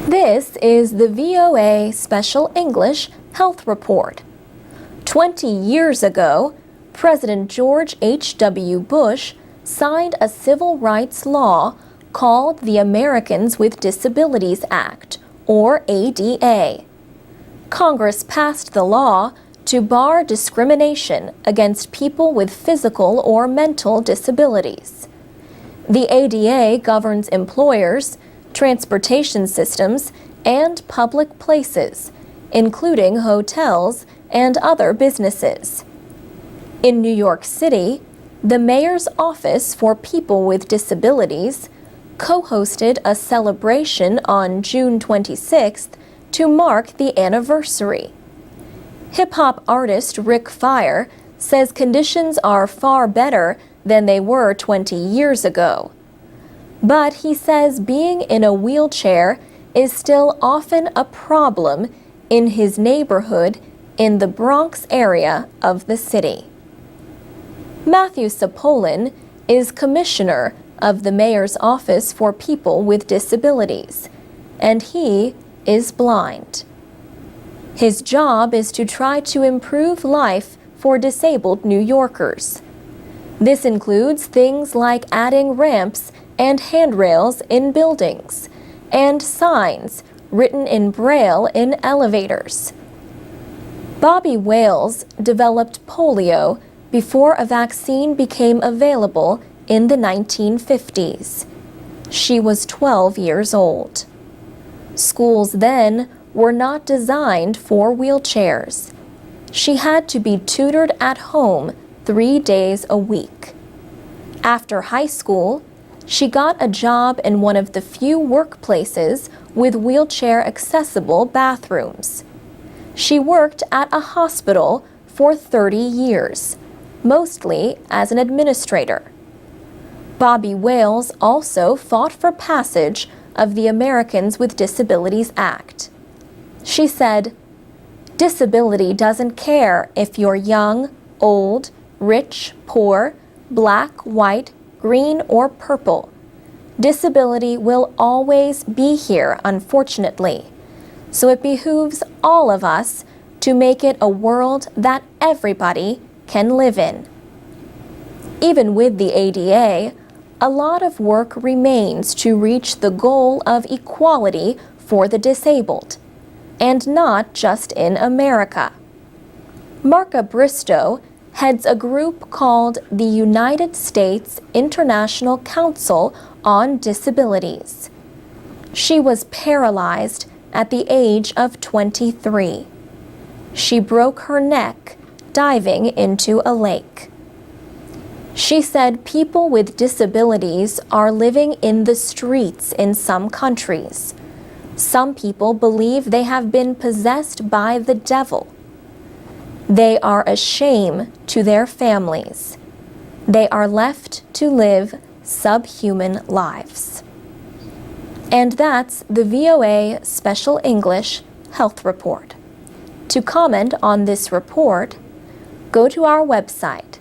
This is the VOA Special English Health Report. 20 years ago, President George H.W. Bush signed a civil rights law called the Americans with Disabilities Act, or ADA. Congress passed the law to bar discrimination against people with physical or mental disabilities. The ADA governs employers, transportation systems, and public places, including hotels and other businesses. In New York City, the Mayor's Office for People with Disabilities co-hosted a celebration on June 26th to mark the anniversary. Hip-hop artist Rick Fire says conditions are far better than they were 20 years ago. But he says being in a wheelchair is still often a problem in his neighborhood in the Bronx area of the city. Matthew Sapolin is commissioner of the Mayor's Office for People with Disabilities, and he is blind. His job is to try to improve life for disabled New Yorkers. This includes things like adding ramps and handrails in buildings, and signs written in Braille in elevators. Bobby Wales developed polio before a vaccine became available in the 1950s. She was 12 years old. Schools then were not designed for wheelchairs. She had to be tutored at home 3 days a week. After high school, she got a job in one of the few workplaces with wheelchair-accessible bathrooms. She worked at a hospital for 30 years, mostly as an administrator. Bobby Wales also fought for passage of the Americans with Disabilities Act. She said, "Disability doesn't care if you're young, old, rich, poor, black, white, green, or purple. Disability will always be here, unfortunately. So it behooves all of us to make it a world that everybody can live in." Even with the ADA, a lot of work remains to reach the goal of equality for the disabled, and not just in America. Marka Bristow heads a group called the United States International Council on Disabilities. She was paralyzed at the age of 23. She broke her neck diving into a lake. She said people with disabilities are living in the streets in some countries. Some people believe they have been possessed by the devil. They are a shame to their families. They are left to live subhuman lives. And that's the VOA Special English Health Report. To comment on this report, go to our website,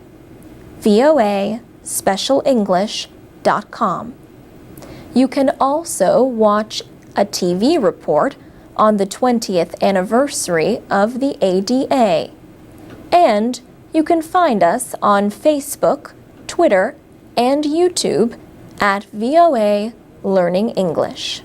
voaspecialenglish.com. You can also watch a TV report on the 20th anniversary of the ADA. And you can find us on Facebook, Twitter, and YouTube at VOA Learning English.